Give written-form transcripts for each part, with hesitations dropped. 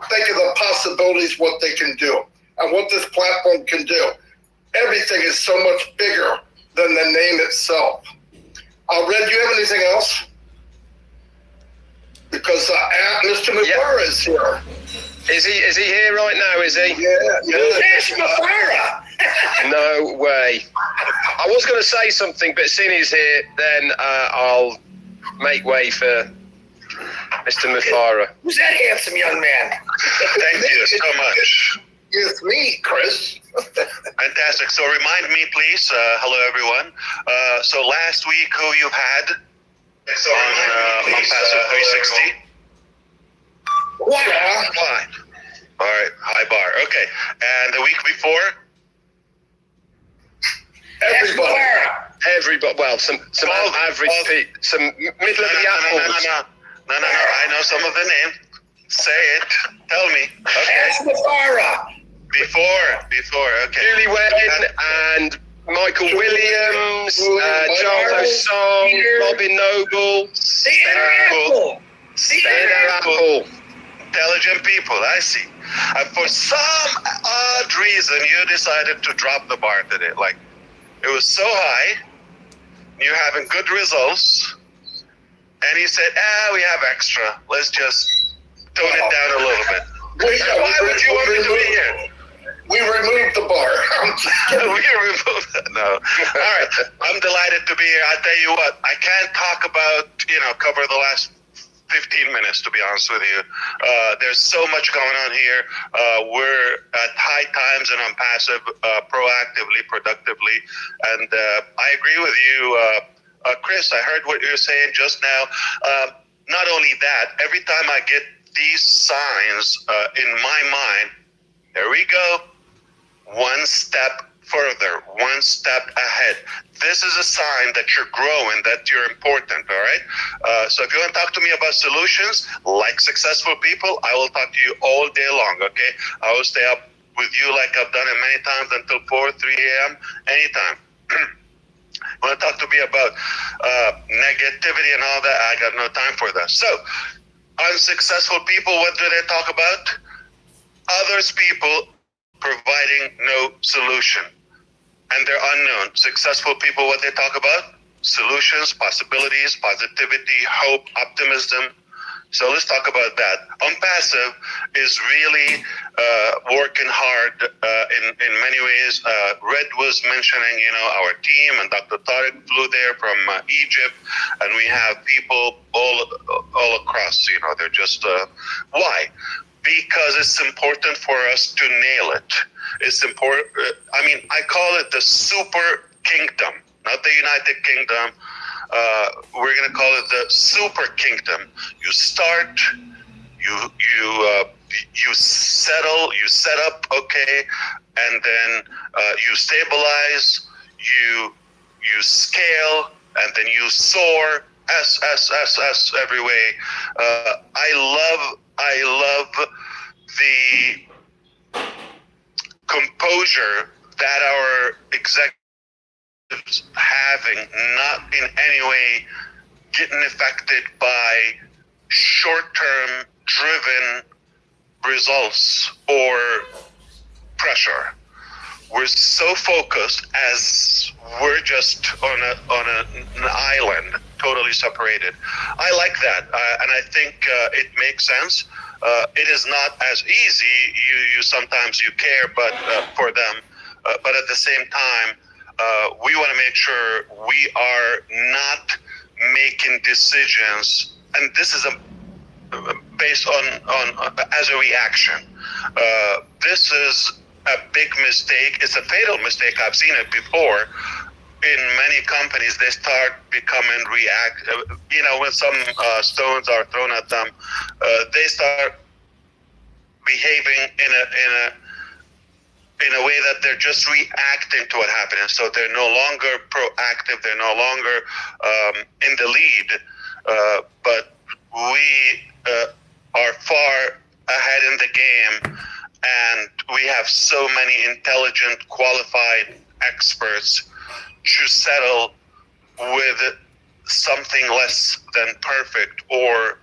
think of the possibilities, what they can do, and what this platform can do. Everything is so much bigger than the name itself. Red, do you have anything else? Because Mr. Mufara is here. Is he here right now, is he? Yeah. Who's Mufara? No way. I was going to say something, but seeing he's here, then I'll make way for Mr. Mufara. Who's that handsome young man? Thank you so much. It's me, Chris. Fantastic. So remind me, please. Hello, everyone. So last week, who you had on Passive 360? Why? All right. High bar. Okay. And the week before? Everybody. Well, some average people, some middle of the apples. No. I know some of the names. Say it. Tell me. Ask Mufara. Before. Okay. Julie Wayne and Michael Williams, Charles O'Song, Robin Noble, Cedar Apple. Intelligent people, I see. And for some odd reason, you decided to drop the bar today. Like, it was so high, you're having good results, and you said, we have extra. Let's just tone it down a little bit. Why would you want me to be here? We removed the bar. We removed it. No. All right. I'm delighted to be here. I'll tell you what, I can't talk about, cover the last 15 minutes, to be honest with you. There's so much going on here. We're at high times and on passive, proactively, productively. And I agree with you, Chris. I heard what you were saying just now. Not only that, every time I get these signs in my mind, there we go. One step further, one step ahead. This is a sign that you're growing, that you're important, all right? So if you want to talk to me about solutions, like successful people, I will talk to you all day long, okay? I will stay up with you like I've done it many times until 4, 3 a.m., anytime. Want to talk to me about negativity and all that, I got no time for that. So, unsuccessful people, what do they talk about? Others people providing no solution. And they're unknown. Successful people, what they talk about? Solutions, possibilities, positivity, hope, optimism. So let's talk about that. Passive is really working hard in many ways. Red was mentioning, our team, and Dr. Tariq flew there from Egypt, and we have people all across, they're just, why? Because it's important for us to nail it. It's important. I call it the super kingdom, not the United Kingdom. We're going to call it the super kingdom. You start, you settle, you set up, okay, and then you stabilize, you scale, and then you soar. S every way. I love the composure that our executives having, not in any way getting affected by short-term driven results or pressure. We're so focused as we're just on an island, totally separated. I like that, and I think it makes sense. It is not as easy. You sometimes you care, but for them, but at the same time, we want to make sure we are not making decisions, and this is based on as a reaction. This is a big mistake. It's a fatal mistake. I've seen it before. In many companies, they start becoming when some stones are thrown at them, they start behaving in a way that they're just reacting to what happened. And so they're no longer proactive. They're no longer in the lead. But we are far ahead in the game, and we have so many intelligent, qualified experts to settle with something less than perfect or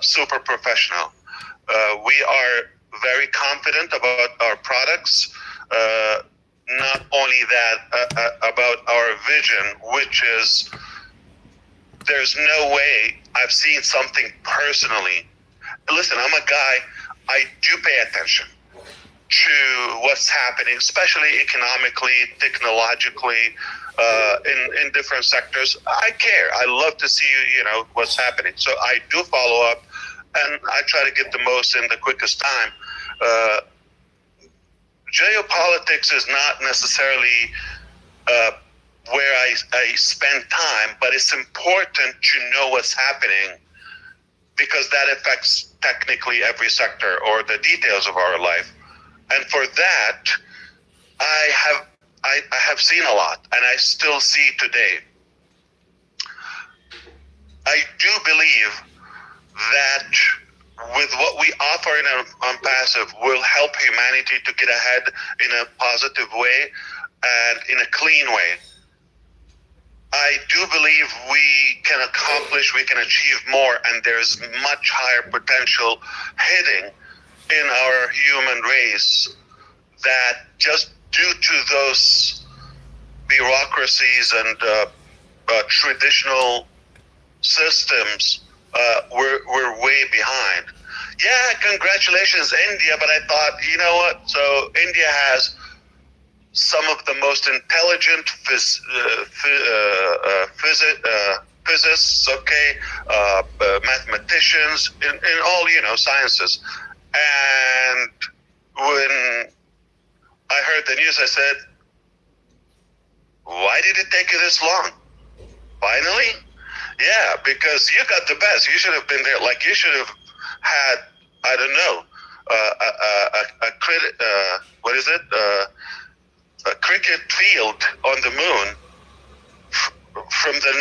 super professional. We are very confident about our products. Not only that, about our vision, which is there's no way I've seen something personally. Listen, I'm a guy, I do pay attention to what's happening, especially economically, technologically, in different sectors. I care. I love to see, what's happening. So I do follow up, and I try to get the most in the quickest time. Geopolitics is not necessarily where I spend time, but it's important to know what's happening because that affects technically every sector or the details of our life. And for that, I have seen a lot, and I still see today. I do believe that with what we offer on Passive will help humanity to get ahead in a positive way and in a clean way. I do believe we can accomplish, we can achieve more, and there's much higher potential hidden in our human race that just due to those bureaucracies and traditional systems, we're way behind. Yeah, congratulations, India, but I thought, you know what? So India has some of the most intelligent physicists, mathematicians in all, sciences. And when I heard the news, I said, why did it take you this long? Finally? Yeah, because you got the best. You should have been there. Like, you should have had, I don't know, a cricket field on the moon from the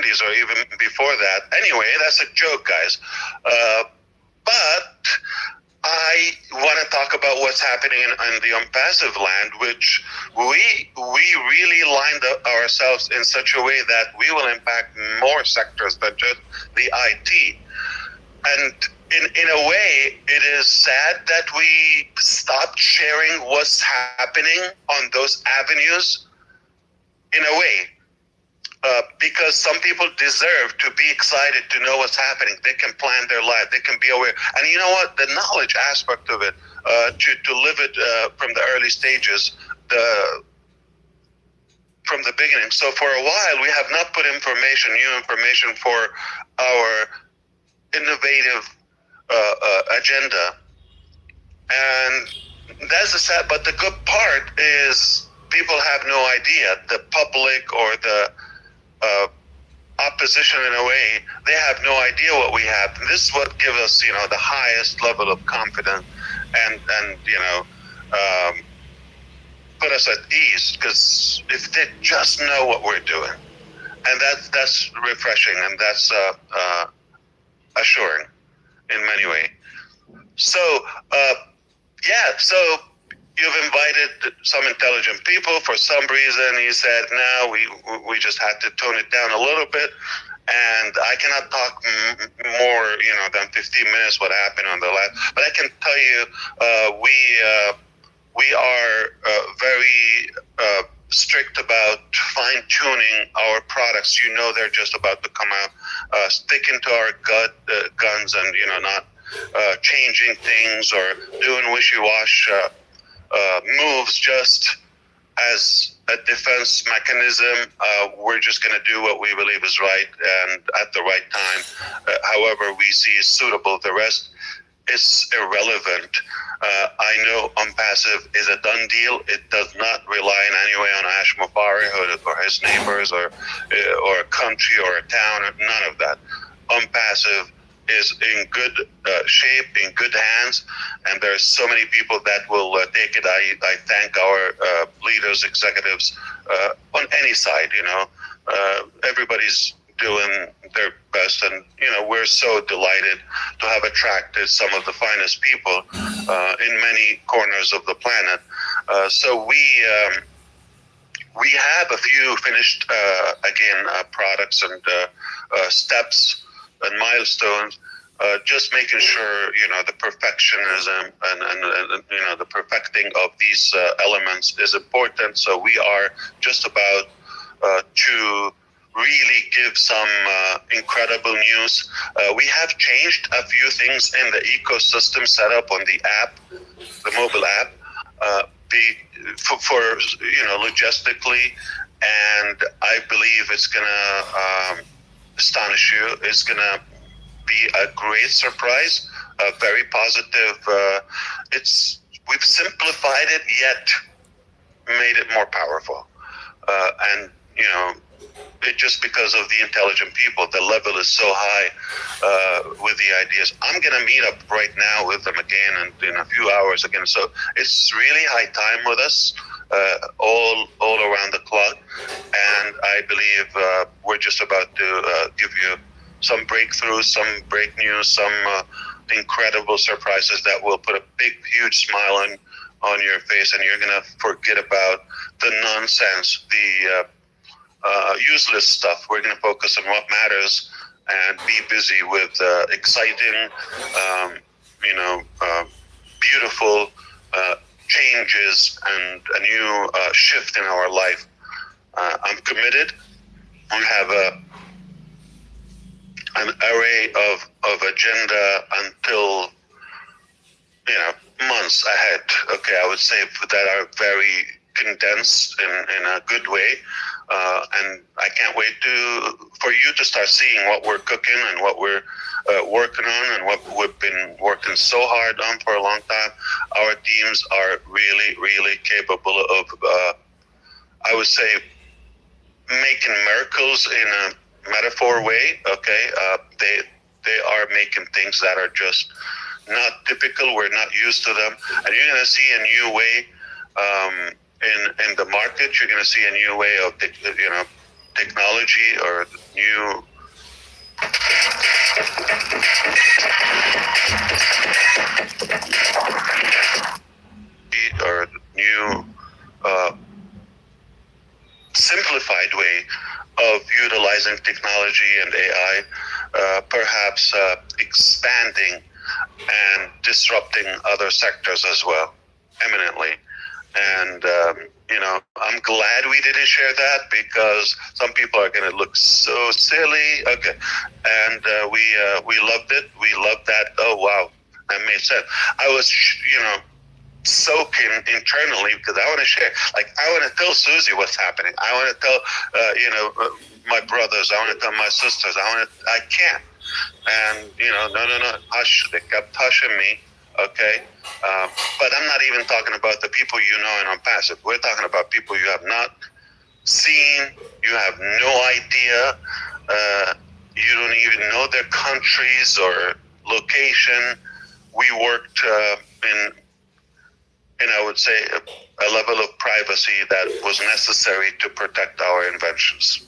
90s or even before that. Anyway, that's a joke, guys. But I want to talk about what's happening in the unpassive land, which we really lined up ourselves in such a way that we will impact more sectors than just the IT. And in a way, it is sad that we stopped sharing what's happening on those avenues in a way. Because some people deserve to be excited to know what's happening. They can plan their life. They can be aware. And you know what? The knowledge aspect of it, to live it from the early stages, from the beginning. So for a while, we have not put new information for our innovative agenda. And that's the sad, but the good part is people have no idea. The public or the opposition, in a way, they have no idea what we have. And this is what gives us, the highest level of confidence and put us at ease, because if they just know what we're doing, and that's refreshing, and that's assuring in many ways. So so you've invited some intelligent people. For some reason, you said, no, we just had to tone it down a little bit. And I cannot talk more, than 15 minutes what happened on the last. But I can tell you, we are very strict about fine-tuning our products. They're just about to come out, sticking to our guns and, not changing things or doing wishy-washy moves just as a defense mechanism. We're just going to do what we believe is right and at the right time. However we see is suitable. The rest is irrelevant. I know Unpassive is a done deal. It does not rely in any way on Ash Mafari or his neighbors or a country or a town. None of that. Unpassive is in good shape, in good hands, and there's so many people that will take it. I thank our leaders, executives on any side. Everybody's doing their best, and we're so delighted to have attracted some of the finest people in many corners of the planet. So we have a few finished products and steps and milestones just making sure, the perfectionism and the perfecting of these elements is important. So we are just about to really give some incredible news. We have changed a few things in the ecosystem setup on the app, the mobile app, for logistically, and I believe it's gonna astonish you. It's gonna be a great surprise, very positive. We've simplified it, yet made it more powerful, and it just because of the intelligent people, the level is so high with the ideas. I'm gonna meet up right now with them again, and in a few hours again. So it's really high time with us, all around the clock, and I believe we're just about to give you some breakthroughs, some break news, some incredible surprises that will put a big, huge smile on your face, and you're gonna forget about the nonsense, the useless stuff. We're gonna focus on what matters and be busy with exciting, beautiful changes and a new shift in our life. I'm committed. We have an array of agenda until months ahead. Okay, I would say that are very condensed in a good way, and I can't wait for you to start seeing what we're cooking and what we're working on and what we've been working so hard on for a long time. Our teams are really, really capable of, I would say, making miracles in a metaphor way. Okay, they are making things that are just not typical. We're not used to them, and you're going to see a new way in the market. You're going to see a new way of technology or new. Or new simplified way of utilizing technology and AI, perhaps expanding and disrupting other sectors as well, eminently. And I'm glad we didn't share that, because some people are going to look so silly. Okay, and we loved it. We loved that. Oh wow, that made sense. I was soaking internally because I want to share. Like, I want to tell Susie what's happening. I want to tell my brothers. I want to tell my sisters. I can't. And no, hush. They kept hushing me. Okay, but I'm not even talking about the people you know and on passive. We're talking about people you have not seen. You have no idea. You don't even know their countries or location. We worked in I would say a level of privacy that was necessary to protect our inventions.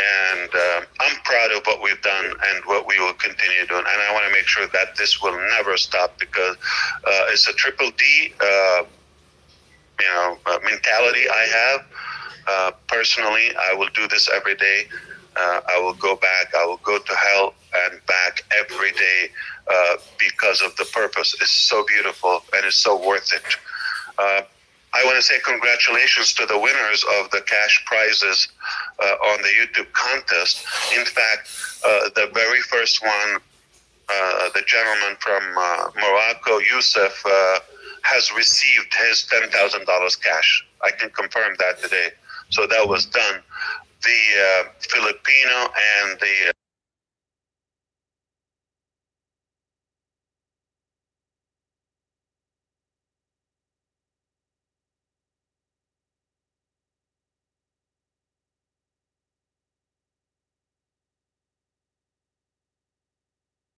And I'm proud of what we've done and what we will continue doing. And I want to make sure that this will never stop, because it's a triple D, mentality I have. Personally, I will do this every day. I will go back. I will go to hell and back every day because of the purpose. It's so beautiful and it's so worth it. I want to say congratulations to the winners of the cash prizes on the YouTube contest. In fact, the very first one, the gentleman from Morocco, Youssef, has received his $10,000 cash. I can confirm that today. So that was done. The Filipino and the